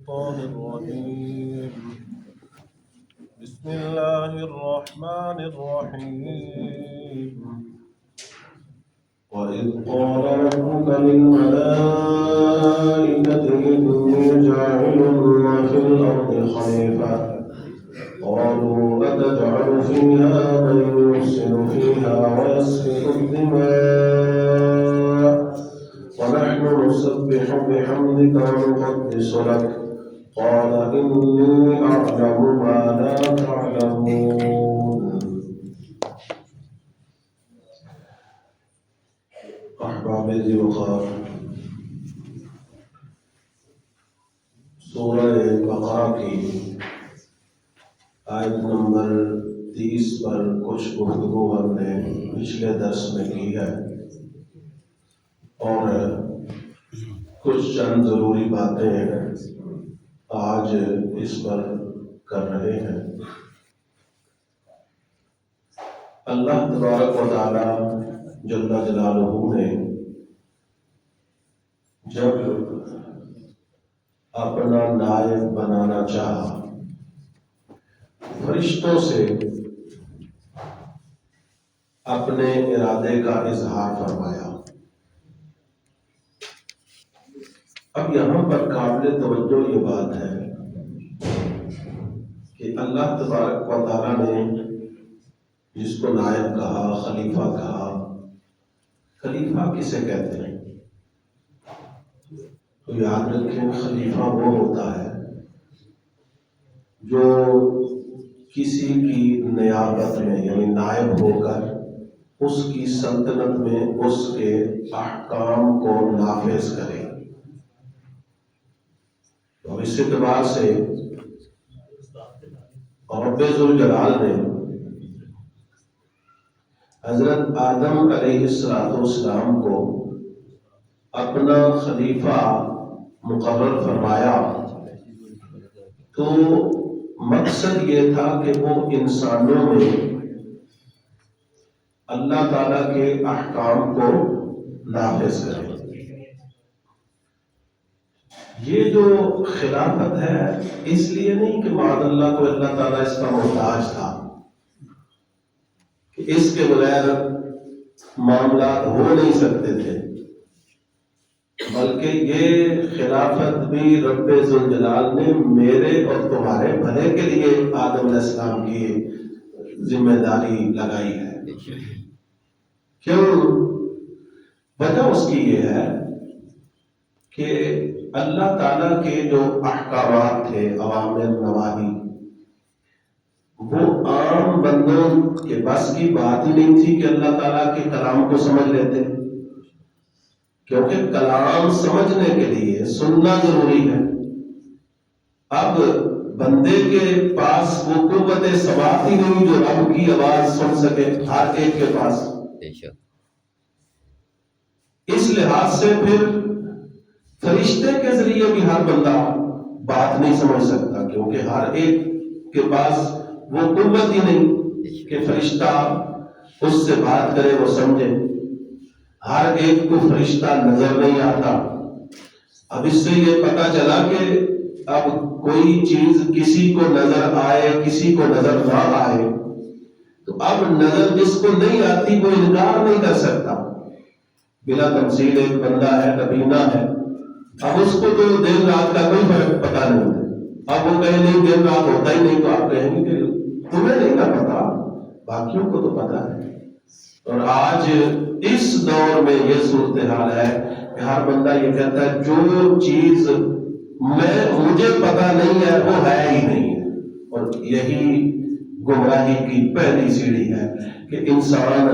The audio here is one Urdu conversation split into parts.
الشيطان الرجيم بسم الله الرحمن الرحيم وإذ قال ربك للملائكة إني جاعل في الأرض خليفة قالوا أتجعل فيها من يفسد فيها ويسفك الدماء ونحن نسبح بحمدك ونقدس لك قال إني أعلم ما لا تعلمون. احباب ذی وقار، سورہ بقرہ کی آیت نمبر 30 پر کچھ گفتگو ہم نے پچھلے درس میں کی ہے اور کچھ چند ضروری باتیں آج اس پر کر رہے ہیں۔ اللہ تبارک و تعالی جل جلالہ نے جب اپنا نائب بنانا چاہا، فرشتوں سے اپنے ارادے کا اظہار فرمایا۔ اب یہاں پر قابل توجہ یہ بات ہے کہ اللہ تبارک و تعالیٰ نے جس کو نائب کہا، خلیفہ کہا، خلیفہ کسے کہتے ہیں؟ تو یاد رکھیں، خلیفہ وہ ہوتا ہے جو کسی کی نیابت میں یعنی نائب ہو کر اس کی سلطنت میں اس کے احکام کو نافذ کرے۔ تو اس اعتبار سے رب ذوالجلال نے حضرت آدم علیہ السلام کو اپنا خلیفہ مقرر فرمایا تو مقصد یہ تھا کہ وہ انسانوں میں اللہ تعالیٰ کے احکام کو نافذ کرے۔ یہ جو خلافت ہے اس لیے نہیں کہ معاذ اللہ کو اللہ تعالیٰ اس کا محتاج تھا کہ اس کے بغیر معاملات ہو نہیں سکتے تھے، بلکہ یہ خلافت بھی رب ذوالجلال نے میرے اور تمہارے بھلے کے لیے آدم علیہ السلام کی ذمہ داری لگائی ہے۔ کیوں؟ وجہ اس کی یہ ہے کہ اللہ تعالیٰ کے جو احکامات تھے، اوامر نواہی، وہ عام بندوں کے بس کی بات ہی نہیں تھی کہ اللہ تعالیٰ کے کلام کو سمجھ لیتے، کیونکہ کلام سمجھنے کے لیے سننا ضروری ہے۔ اب بندے کے پاس وہ قوت سماعت ہی نہیں جو رب کی آواز سن سکے، ہر ایک کے پاس۔ اس لحاظ سے پھر فرشتے کے ذریعے بھی ہر بندہ بات نہیں سمجھ سکتا، کیونکہ ہر ایک کے پاس وہ قوت ہی نہیں کہ فرشتہ اس سے بات کرے، وہ سمجھے۔ ہر ایک کو فرشتہ نظر نہیں آتا۔ اب اس سے یہ پتہ چلا کہ اب کوئی چیز کسی کو نظر آئے، کسی کو نظر نہ آئے، تو اب نظر جس کو نہیں آتی وہ انکار نہیں کر سکتا۔ بلا تمثیل ایک بندہ ہے، نبینا ہے، اب اس کو تو دن رات کا کوئی فرق پتہ نہیں ہے۔ اب وہ کہے نہیں دن رات ہوتا ہی نہیں، تو آپ کہیں گے کہ تمہیں نہیں نا پتا، باقیوں کو تو پتا ہے۔ اور آج اس دور میں یہ صورتحال ہے کہ ہر بندہ یہ کہتا ہے جو چیز مجھے پتا نہیں ہے وہ ہے ہی نہیں ہے، اور یہی گمراہی کی پہلی سیڑھی ہے کہ انسان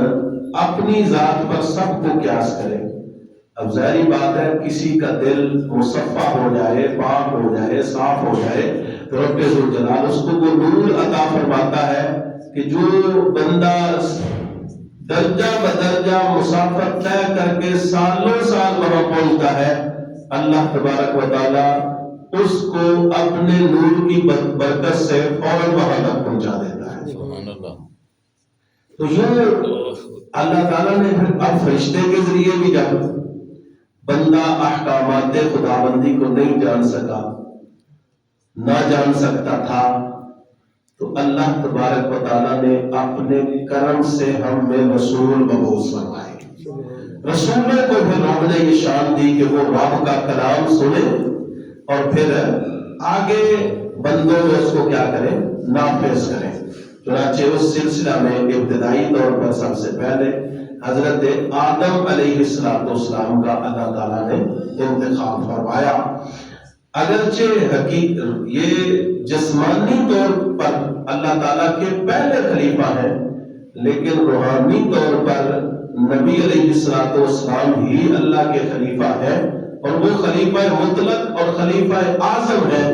اپنی ذات پر سب کو قیاس کرے۔ اب ظاہری بات ہے کسی کا دل مصفا ہو جائے، پاک ہو جائے، صاف ہو جائے تو رب ذوالجلال اس کو وہ نور عطا فرماتا ہے کہ جو بندہ درجہ بدرجہ مسافت طے کر کے سالوں سال وہاں پہنچتا ہے، اللہ تبارک و تعالی اس کو اپنے نور کی برکت سے فوراً وہاں تک پہنچا دیتا ہے۔ سبحان اللہ۔ تو یہ اللہ تعالیٰ نے پھر اب فرشتے کے ذریعے بھی جب بندہ احکامات خداوندی کو نہیں جان سکا نہ جان سکتا تھا، تو اللہ تبارک و تعالیٰ نے اپنے کرم سے ہم میں رسول مبعوث فرمائے۔ رسولوں کو بھی رب نے یہ شان دی کہ وہ رب کا کلام سنے اور پھر آگے بندوں میں اس کو کیا کریں، نافذ کریں۔ چنانچہ اس سلسلہ میں ابتدائی طور پر سب سے پہلے حضرت آدم علیہ السلام کا اللہ تعالیٰ نے انتخاب فرمایا۔ اگرچہ یہ جسمانی طور پر اللہ تعالیٰ کے پہلے خلیفہ ہیں، لیکن روحانی طور پر نبی علیہ السلام ہی اللہ کے خلیفہ ہیں، اور وہ خلیفہ مطلق اور خلیفہ اعظم ہے،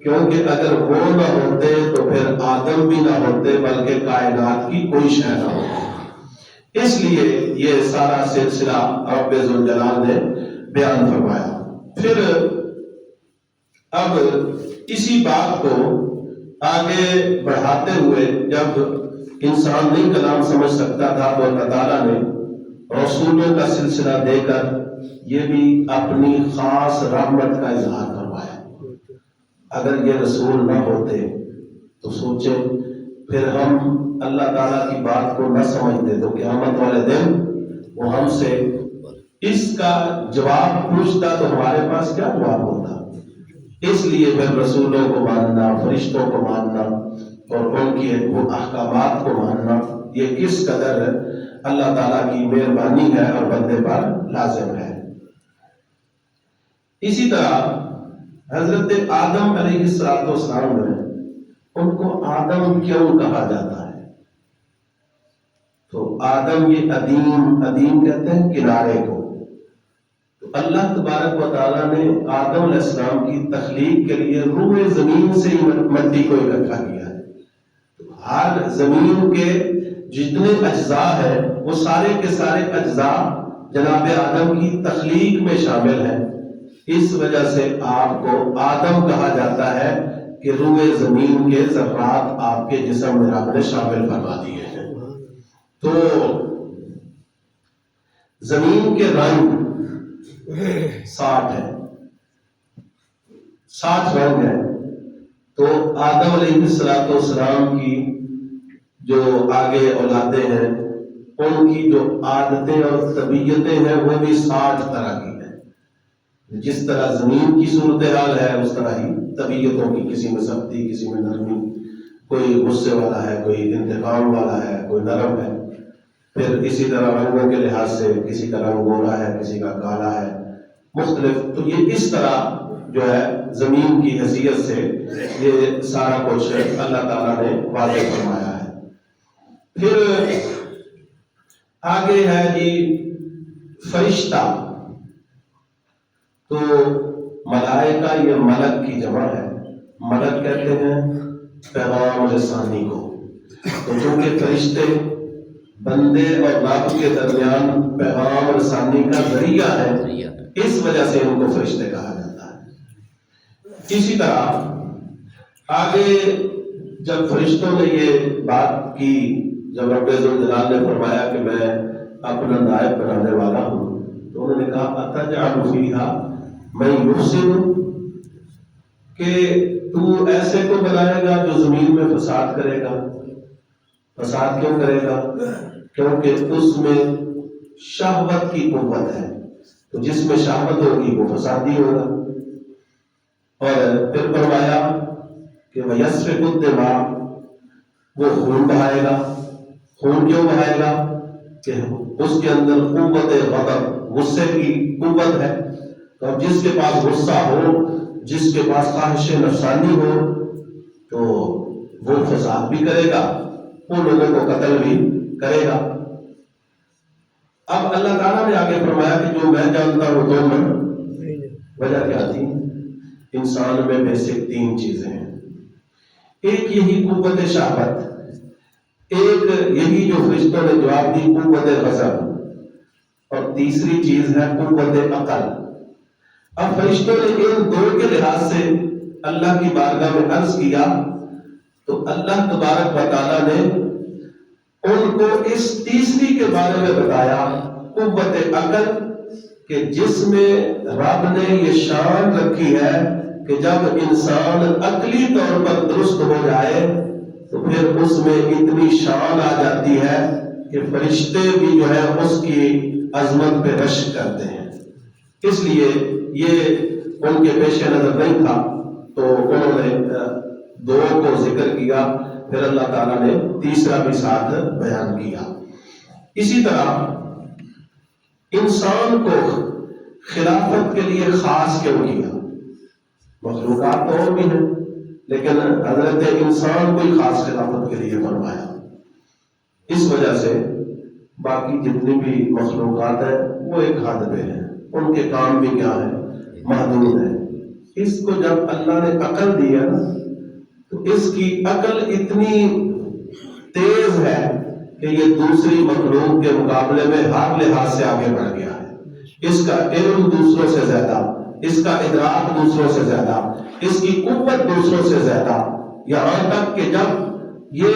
کیونکہ اگر وہ نہ ہوتے تو پھر آدم بھی نہ ہوتے، بلکہ کائنات کی کوئی شے نہ ہوتی۔ اس لیے یہ سارا سلسلہ رب ذوالجلال نے بیان فرمایا۔ پھر اب اسی بات کو آگے بڑھاتے ہوئے جب انسان نہیں کلام سمجھ سکتا تھا تو اللہ تعالیٰ نے رسولوں کا سلسلہ دے کر یہ بھی اپنی خاص رحمت کا اظہار فرمایا۔ اگر یہ رسول نہ ہوتے تو سوچیں پھر ہم اللہ تعالیٰ کی بات کو نہ سمجھتے تو قیامت والے دن وہ ہم سے اس کا جواب پوچھتا تو ہمارے پاس کیا جواب ہوتا۔ اس لیے پھر رسولوں کو ماننا، فرشتوں کو ماننا اور ان کے وہ احکامات کو ماننا، یہ کس قدر اللہ تعالیٰ کی مہربانی ہے اور بندے پر لازم ہے۔ اسی طرح حضرت آدم علیہ السلام میں ان کو آدم کیوں کہا جاتا ہے؟ تو آدم یہ ادیم کہتے ہیں کنارے کو۔ تو اللہ تبارک و تعالیٰ نے آدم علیہ السلام کی تخلیق کے لیے روح زمین سے ہی مٹی کو اکٹھا کیا ہے۔ تو ہر زمین کے جتنے اجزاء ہیں وہ سارے کے سارے اجزاء جناب آدم کی تخلیق میں شامل ہیں۔ اس وجہ سے آپ کو آدم کہا جاتا ہے کہ روح زمین کے ذرات آپ کے جسم میں رب نے شامل فرما دیے ہیں۔ تو زمین کے رنگ 60 ہیں، 60 رنگ ہیں۔ تو آدم علیہ السلام کی جو آگے اولادیں ہیں ان کی جو عادتیں اور طبیعتیں ہیں وہ بھی 60 طرح کی ہیں۔ جس طرح زمین کی صورتحال ہے اس طرح ہی طبیعتوں کی، کسی میں سختی، کسی میں نرمی، کوئی غصے والا ہے، کوئی انتقام والا ہے، کوئی نرم ہے۔ پھر اسی طرح رنگوں کے لحاظ سے کسی کا رنگ گورا ہے، کسی کا کالا ہے، مختلف۔ تو یہ اس طرح جو ہے زمین کی حیثیت سے یہ سارا کچھ اللہ تعالیٰ نے واضح فرمایا ہے۔ پھر آگے ہے جی فرشتہ۔ تو ملائکہ یہ ملک کی جمع ہے، ملک کہتے ہیں پیغام رسانی کو۔ تو چونکہ فرشتے بندے اور رب کے درمیان پیغام رسانی کا ذریعہ ہے، اس وجہ سے ان کو فرشتے کہا جاتا ہے۔ اسی طرح آگے جب فرشتوں نے یہ بات کی، جب رب ذوالجلال نے فرمایا کہ میں اپنا نائب بنانے والا ہوں، تو انہوں نے کہا اتجعل فیہا من یفسد، کہ تو ایسے کو بنائے گا جو زمین میں فساد کرے گا۔ فساد کیوں کرے گا؟ کیونکہ اس میں شہوت کی قوت ہے، تو جس میں شہوت ہوگی وہ فسادی ہوگا۔ اور پھر فرمایا کہ وَيَسْفِكُ الدِّمَاءَ، وہ خون بہائے گا۔ خون کیوں بہائے گا؟ کہ اس کے اندر قوت غضب، غصے کی قوت ہے۔ تو اب جس کے پاس غصہ ہو، جس کے پاس خواہش نفسانی ہو، تو وہ فساد بھی کرے گا، وہ لوگوں کو قتل بھی کرے گا۔ اب اللہ تعالیٰ نے آگے فرمایا کہ جو میں جانتا ہوں تو میں، وجہ کیا تھی؟ انسان میں بیسک 3 چیزیں ہیں۔ ایک یہی قوت شہوت، ایک یہی جو فرشتوں نے جواب دی قوت غضب، اور تیسری چیز ہے قوت عقل۔ اب فرشتوں نے ان 2 کے لحاظ سے اللہ کی بارگاہ میں عرض کیا، تو اللہ تبارک و تعالیٰ نے ان کو اس تیسری کے بارے میں بتایا، قوت عقل، کہ جس میں رب نے یہ شان رکھی ہے کہ جب انسان عقلی طور پر درست ہو جائے تو پھر اس میں اتنی شان آ جاتی ہے کہ فرشتے بھی جو ہے اس کی عظمت پہ رشک کرتے ہیں. اس لیے یہ ان کے پیش نظر نہیں تھا تو انہوں نے دو کو ذکر کیا، پھر اللہ تعالیٰ نے تیسرا بھی ساتھ بیان کیا. اسی طرح انسان کو خلافت کے لیے خاص کیوں کیا؟ مخلوقات تو اور بھی ہیں لیکن حضرت انسان کو ہی خاص خلافت کے لیے فرمایا. اس وجہ سے باقی جتنی بھی مخلوقات ہیں وہ ایک حد پہ ہیں، ان کے کام بھی کیا ہے؟ محدود ہے. اس کو جب اللہ نے عقل دی ہے نا تو اس کی عقل اتنی تیز ہے کہ یہ دوسری مخلوق کے مقابلے میں ہر لحاظ سے آگے بڑھ گیا ہے. اس کا علم دوسروں سے زیادہ، اس کا ادراک دوسروں سے زیادہ، اس کی قوت دوسروں سے زیادہ، یہاں تک کہ جب یہ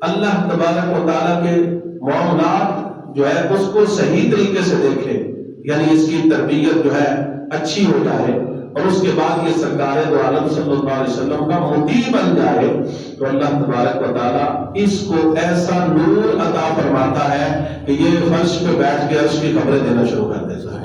اللہ تبارک و تعالیٰ کے معاملات جو ہے اس کو صحیح طریقے سے دیکھے، یعنی اس کی تربیت جو ہے اچھی ہو جائے اور اس کے بعد یہ سرکار دو عالم صلی اللہ علیہ وسلم کا مطیع بن جائے تو اللہ تبارک و تعالیٰ اس کو ایسا نور عطا فرماتا ہے کہ یہ فرش پہ بیٹھ کے عرش کی خبریں دینا شروع کر دیتا ہے.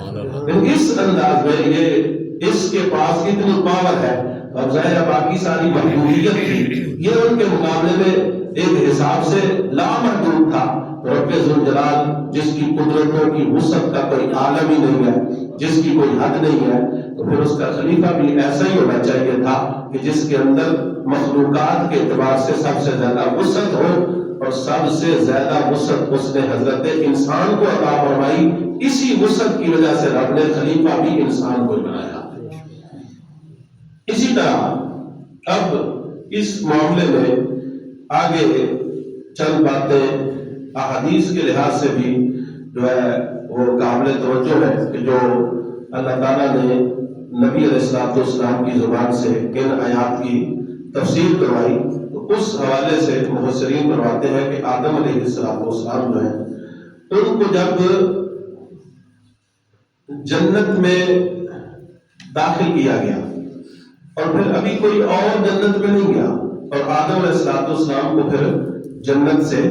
اس انداز میں یہ اس کے پاس اتنی پاور ہے. اب ظاہر باقی ساری محدودیت تھی، یہ ان کے مقابلے میں ایک حساب سے لامحدود تھا. رب ذوالجلال جس کی قدرتوں کی وسعت کا کوئی عالم ہی نہیں ہے، جس کی کوئی حد نہیں ہے، تو پھر اس کا خلیفہ بھی ایسا ہی ہونا چاہیے تھا کہ جس کے اندر مخلوقات کے اعتبار سے سب سے زیادہ وسعت ہو، اور سب سے زیادہ وسعت اس نے حضرت انسان کو عطا فرمائی. اسی وسعت کی وجہ سے رب نے خلیفہ بھی انسان کو بنایا. اسی طرح اب اس معاملے میں آگے چند باتیں احادیث کے لحاظ سے بھی جو ہے وہ قابل توجہ ہے کہ جو اللہ تعالیٰ نے نبی علیہ السلام کی زبان سے ان آیات کی تفسیر کروائی. تو اس حوالے سے مفسرین فرماتے ہیں کہ آدم علیہ السلام جو ہیں ان کو جب جنت میں داخل کیا گیا اور پھر ابھی کوئی اور جنت میں نہیں گیا، اور آدم علیہ السلام کو پھر جنت سے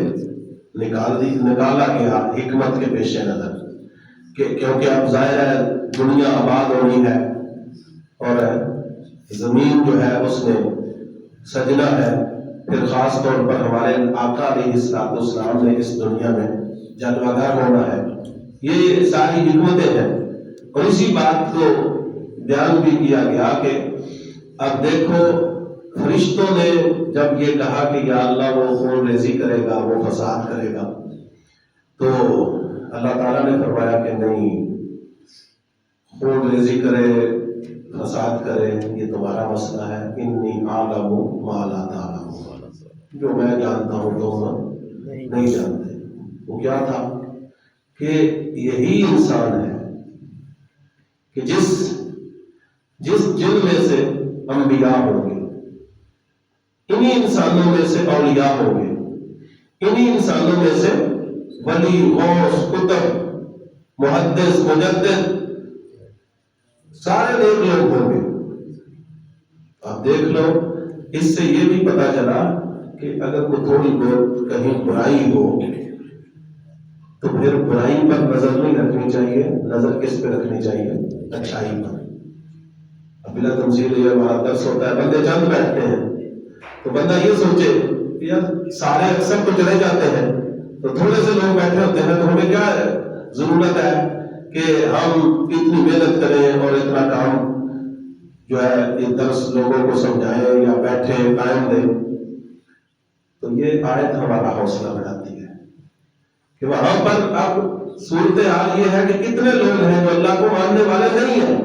نکالا گیا حکمت کے پیش نظر کہ کیونکہ اب ظاہر ہے دنیا آباد ہونی ہے اور زمین جو ہے اس میں سجنا ہے. پھر خاص طور پر ہمارے آقا علیہ السلام نے اس دنیا میں جلوہ گر ہونا ہے. یہ ساری حکمتیں ہیں. اور اسی بات کو بیان بھی کیا گیا کہ اب دیکھو فرشتوں نے جب یہ کہا کہ یا اللہ وہ خون ریزی کرے گا، وہ فساد کرے گا، تو اللہ تعالیٰ نے فرمایا کہ نہیں، خون ریزی کرے فساد کرے یہ تمہارا مسئلہ ہے. انی اعلم ما لا تعلمون، جو میں جانتا ہوں تم نہیں جانتے. وہ کیا تھا کہ یہی انسان ہے کہ جس جن میں سے انبیاء ہوں گے، انہی انسانوں میں سے اولیاء ہوں گے، انہی انسانوں میں سے ولی، غوث، قطب، محدث، مجدد، سارے نیک لوگ ہوں گے. آپ دیکھ لو، اس سے یہ بھی پتا چلا کہ اگر کوئی تھوڑی بہت کہیں برائی ہو تو پھر برائی پر نظر نہیں رکھنی چاہیے، نظر کس پہ رکھنی چاہیے؟ اچھائی پر. اب بلا تمثیل یہ ہمارا درس ہوتا ہے، بندے چند بیٹھتے ہیں تو بندہ یہ سوچے کہ یار سارے اکثر تو چلے جاتے ہیں تو تھوڑے سے لوگ بیٹھے ہوتے ہیں، تو ہمیں کیا ضرورت ہے کہ ہم اتنی محنت کریں اور اتنا کام جو ہے یہ درس لوگوں کو سمجھائیں یا بیٹھے قائم دیں. تو یہ آیت ہمارا حوصلہ بڑھاتی ہے کہ وہاں پر اب صورتحال یہ ہے کہ کتنے لوگ ہیں جو اللہ کو ماننے والے نہیں ہیں.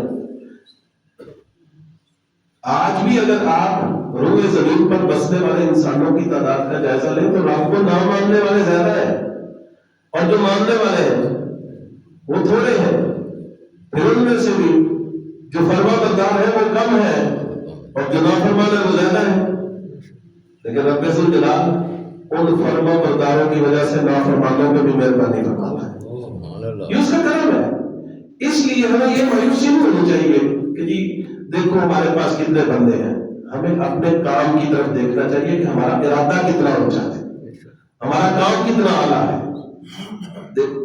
آج بھی اگر آپ روئے زمین پر بسنے والے انسانوں کی تعداد کا جائزہ لیں تو رب کو نہ ماننے والے زیادہ ہیں اور جو ماننے والے ہیں وہ تھوڑے ہیں. پھر ان میں سے بھی جو فرما بردار ہے وہ کم ہے اور جو نافرمان ہے وہ زیادہ ہے. لیکن رب ذوالجلال ان فرما برداروں کی وجہ سے نافرمانوں پہ بھی مہربانی فرماتا ہے. یہ اس کا کرم ہے. اس لیے ہمیں یہ مایوسی نہیں ہونی چاہیے کہ جی دیکھو ہمارے پاس کتنے بندے ہیں. ہمیں اپنے کام کی طرف دیکھنا چاہیے کہ ہمارا ارادہ کتنا اونچا ہے, ہمارا کام کتنا اعلیٰ ہے.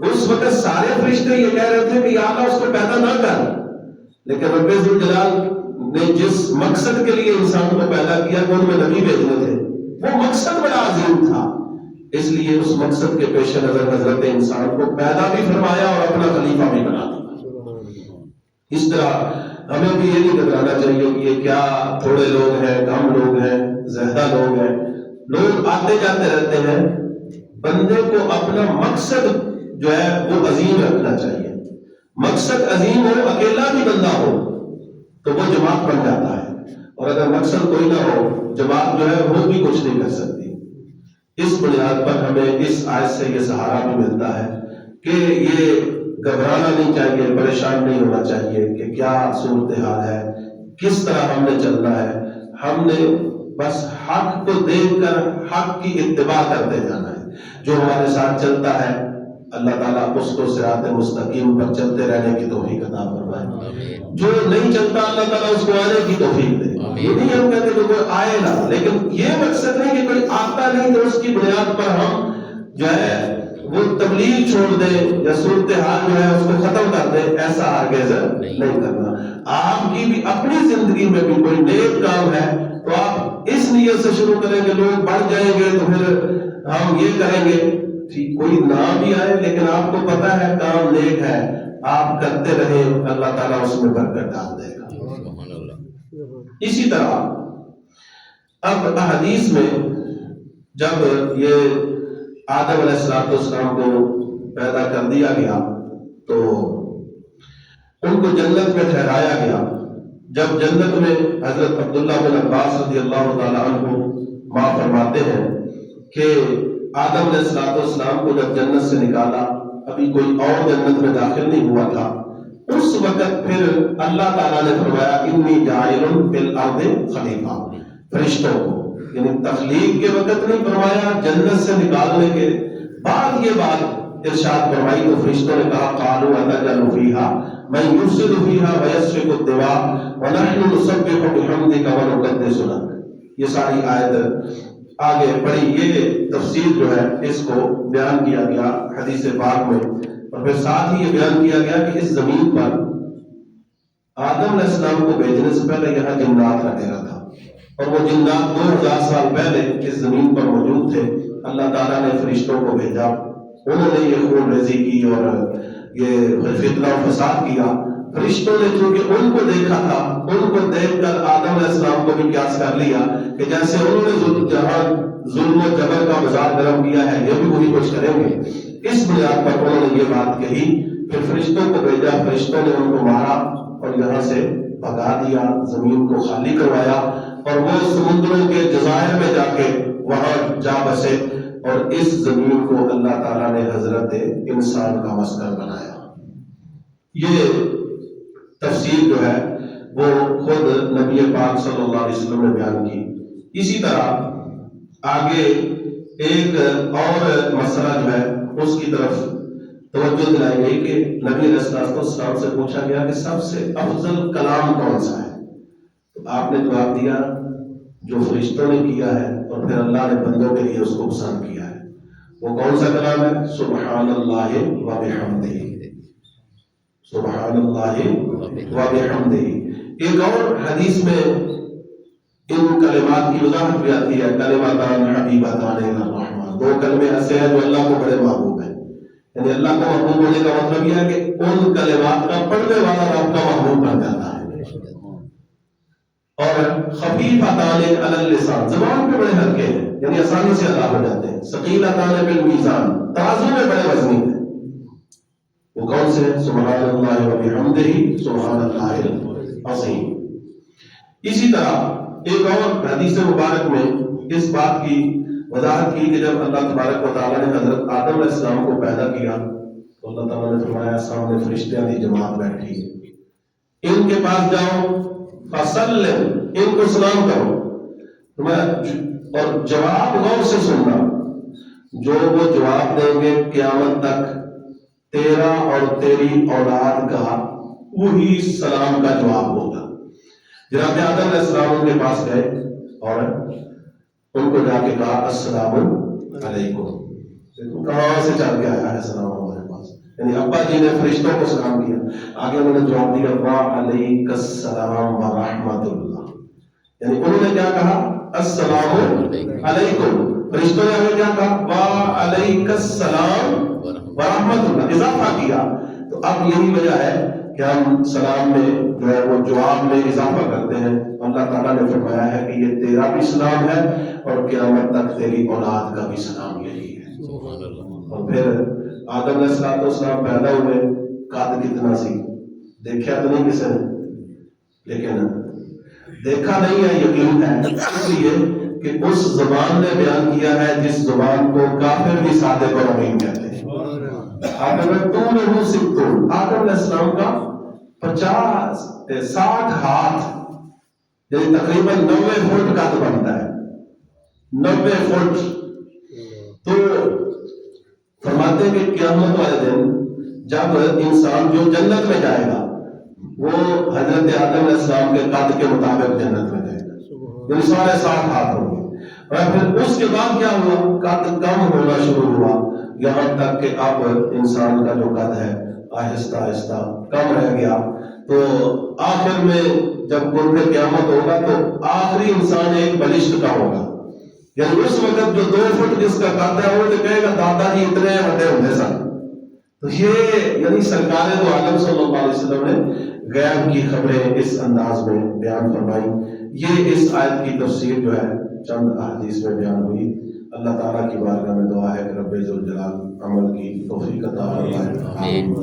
اس وقت سارے فرشتے یہ کہہ رہے تھے کہ یا اللہ اس کو پیدا نہ کر, لیکن رب ذوالجلال نے جس مقصد کے لیے انسان کو پیدا کیا کہ ان میں نبی بھیجنے تھے, وہ مقصد بڑا عظیم تھا. اس لیے اس مقصد کے پیش نظر حضرت انسان کو پیدا بھی فرمایا اور اپنا خلیفہ بھی بنا دیا. اس طرح ہمیں بھی یہ نہیں گھبرانا چاہیے کہ یہ کیا تھوڑے لوگ ہیں, کم لوگ ہیں, زیادہ لوگ ہیں. لوگ آتے جاتے رہتے ہیں. بندے کو اپنا مقصد جو ہے وہ عظیم رکھنا چاہیے. مقصد عظیم ہو, اکیلا بھی بندہ ہو تو وہ جماعت بن جاتا ہے, اور اگر مقصد کوئی نہ ہو جماعت جو ہے وہ بھی کچھ نہیں کر سکتی. اس بنیاد پر ہمیں اس آیت سے یہ سہارا بھی ملتا ہے کہ یہ گھبرانا نہیں چاہیے, پریشان نہیں ہونا چاہیے کہ کیا صورتحال ہے, کس طرح ہم نے چلنا ہے. ہم نے بس حق کو دیکھ کر حق کی اتباع کرتے جانا ہے. جو ہمارے ساتھ چلتا ہے اللہ تعالیٰ اس کو صراط مستقیم پر چلتے رہنے کی توفیق عطا فرمائے. جو نہیں چلتا اللہ تعالیٰ اس کو آنے کی توفیق دے. یہ نہیں ہم کہتے کہ کوئی آئے نا, لیکن یہ مقصد نہیں کہ کوئی آتا نہیں تو اس کی بنیاد پر ہم جو ہے وہ تبلیغ چھوڑ دیں یا صورتحال جو ہے اس کو ختم کر دیں. ایسا ہرگز نہیں کرنا. آپ کی بھی اپنی زندگی میں بھی کوئی نیک کام ہے تو آپ اس نیت سے شروع کریں کہ لوگ بڑھ جائیں گے تو پھر ہم یہ کریں گے. ٹھیک, کوئی نہ بھی آئے لیکن آپ کو پتا ہے کام نیک ہے, آپ کرتے رہے, اللہ تعالیٰ اس میں برکت ڈال دے گا. اسی طرح اب احادیث میں جب یہ آدم علیہ السلام کو پیدا کر دیا گیا تو ان کو جنت میں ٹھہرایا گیا. جب جنت میں حضرت عبداللہ بن عباس رضی اللہ تعالیٰ عنہ ماں فرماتے ہیں کہ آدم علیہ السلام کو جب جنت سے نکالا, ابھی کوئی اور جنت میں داخل نہیں ہوا تھا, اس وقت پھر اللہ تعالیٰ نے فرمایا انی جاعل فی الارض خلیفہ. فرشتوں کو یعنی تخلیق کے وقت نہیں فرمایا, جنت سے نکالنے کے بعد یہ بات ارشاد فرمائی تو فرشتوں نے کہا قالوا اتجعل فیہا من یفسد فیہا ویسفک الدماء ونحن نسبح بحمدک ونقدس لک. یہ ساری آیت آگے پڑھی. یہ تفسیر جو ہے اس کو بیان کیا گیا حدیث پاک میں, اور پھر ساتھ ہی یہ بیان کیا گیا کہ اس زمین پر آدم علیہ السلام کو بھیجنے سے پہلے یہاں جنات کا ڈیرا تھا, اور وہ جنات 2000 سال پہلے اس زمین پر موجود تھے. اللہ تعالیٰ نے فرشتوں کو بھیجا, انہوں نے یہ خون ریزی کی اور یہ فتنہ و فساد کیا. فرشتوں نے چونکہ ان کو دیکھا تھا, ان کو دیکھ کر آدم علیہ السلام کو بھی قیاس کر لیا کہ جیسے انہوں نے جہاں ظلم و جبر کا بازار گرم کیا ہے یہ بھی وہی کچھ کریں گے. اس بنیاد پر انہوں نے یہ بات کہی. پھر فرشتوں کو بھیجا, فرشتوں نے ان کو مارا اور یہاں سے بھگا دیا, زمین کو خالی کروایا, اور وہ سمندروں کے جزائر میں جا کے وہاں جا بسے, اور اس زمین کو اللہ تعالیٰ نے حضرت انسان کا مسکن بنایا. یہ تفسیر جو ہے وہ خود نبی پاک صلی اللہ علیہ وسلم نے بیان کی. اسی طرح آگے ایک اور مسئلہ جو ہے اس کی طرف توجہ دلائی گئی کہ نبی علیہ السلام سے پوچھا گیا کہ سب سے افضل کلام کون سا ہے, تو آپ نے جواب دیا جو فرشتوں نے کیا ہے اور پھر اللہ نے بندوں کے لیے اس کو پسند کیا ہے. وہ کون سا کلام ہے؟ سبحان اللہ و بحمدہ, سبحان اللہ و بحمدہ. ایک اور حدیث میں ان کلمات کی وضاحت بھی آتی ہے, کلماتان حبیبتان الی الرحمن. 2 کلمے ایسے ہیں جو اللہ کو بڑے محبوب ہیں. یعنی اللہ کا محبوب ہونے کا مطلب یہ ہے کہ ان کلمات کا پڑھنے والا رب کا محبوب بن جاتا ہے. اور خفیفتان علی اللسان, زبان پہ بڑے ہلکے ہیں یعنی آسانی سے ادا ہو جاتے ہیں. ثقیلتان بالمیزان, ترازو میں بڑے وزنی ہیں. وہ کون سے ہیں؟ سبحان اللہ و بحمدہ, سبحان اللہ العظیم. اسی طرح ایک اور حدیث مبارک میں اس بات کی وضاحت کی کہ جب اللہ تبارک و تعالیٰ نے حضرت آدم علیہ السلام کو پیدا کیا تو اللہ تعالیٰ نے فرمایا سامنے فرشتیاں دی جماعت بیٹھی, ان کے پاس جاؤ, فسلم, ان کو سلام کرو, اور جواب غور سے سننا. جو وہ جواب دیں گے قیامت تک تیرا اور تیری اولاد کا وہی سلام کا جواب ہوگا. جناب آدم علیہ السلام کے پاس گئے اور ان کو جا کے کہا السلام علیکم. کہاں سے چل کے آیا ہے سلام ہمارے پاس؟ یعنی ابا جی نے فرشتوں کو سلام کیا, آگے انہوں نے جواب دیا وعلیک السلام ورحمۃ اللہ. یعنی انہوں نے کیا کہا السلام علیکم, فرشتوں نے ہمیں کیا کہا وعلیک السلام ورحمۃ اللہ, اضافہ کیا. تو اب یہی وجہ ہے کہ ہم سلام میں جو ہے وہ جواب میں اضافہ کرتے ہیں. اللہ تعالیٰ نے فرمایا ہے کہ یہ تیرا بھی سلام ہے اور قیامت تک تیری اولاد کا بھی سلام یہی ہے. اور پھر آدم علیہ السلام پیدا ہوئے, قد کتنا سی دیکھا تو نہیں کسی نے, لیکن دیکھا نہیں ہے یقین ہے, اس لیے کہ اس زبان نے بیان کیا ہے جس زبان کو کافر بھی صادق اور امین کہتے ہیں. آدم علیہ السلام کا 60 ہاتھ یعنی تقریباً 90 فٹ قد بنتا ہے, 90 فٹ. تو فرماتے ہیں کہ قیامت والے دن جب انسان جو جنت میں جائے گا وہ حضرت آدم علیہ السلام کے قد کے مطابق جنت میں جائے گا, یعنی 60 ہاتھ ہوں گے. اور پھر اس کے بعد کیا ہوا, قد کم ہونا شروع ہوا, یہاں تک کہ اب انسان کا جو قد ہے آہستہ آہستہ کم رہ گیا. تو آخر میں جب قرب قیامت ہوگا تو آخری انسان ایک بلشت کا ہوگا, یعنی اس وقت جو 2 فٹ جس کا قد ہے وہ تو کہے گا دادا جی اتنے بڑے ہوتے سن. تو یہ یعنی سرکار دو عالم صلی اللہ علیہ وسلم نے غیب کی خبریں اس انداز میں بیان فرمائی. یہ اس آیت کی تفسیر جو ہے چند احادیث میں بیان ہوئی. اللہ تعالیٰ کی بارگاہ میں دعا ہے کہ رب ذوالجلال عمل کی توفیق عطا فرمائے. آمین.